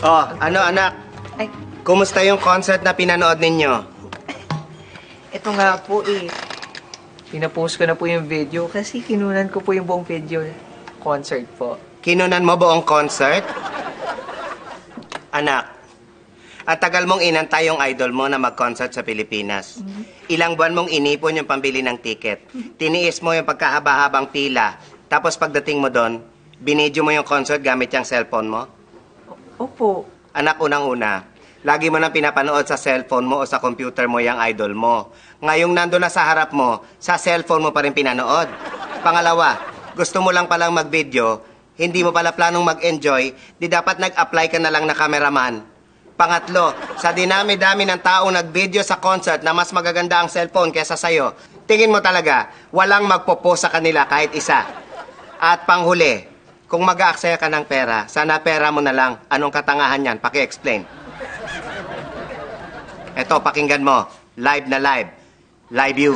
Oh, ano anak? Ay, Kumusta yung concert na pinanood ninyo? ito nga po eh. Pinapost ko na po yung video kasi kinunan ko po yung buong video concert po. Kinunan mo buong concert? Anak, at tagal mong inantay yung idol mo na mag-concert sa Pilipinas. Ilang buwan mong inipon yung pambili ng ticket. Tiniis mo yung pagkahaba-habang pila. Tapos pagdating mo doon, binidyo mo yung concert gamit yung cellphone mo? Opo. Anak, unang-una, lagi mo nang pinapanood sa cellphone mo o sa computer mo yung idol mo. Ngayong nandun na sa harap mo, sa cellphone mo pa rin pinanood. Pangalawa, gusto mo lang palang mag-video, hindi mo pala planong mag-enjoy, di dapat nag-apply ka na lang na cameraman. Pangatlo, sa dinami-dami ng taong nag-video sa concert na mas magaganda ang cellphone kesa sa'yo, tingin mo talaga, walang magpo-post sa kanila kahit isa. At panghuli, kung mag-aaksaya ka ng pera, sana pera mo na lang. Anong katangahan yan? Paki-explain. Eto, pakinggan mo. Live na live. Live you.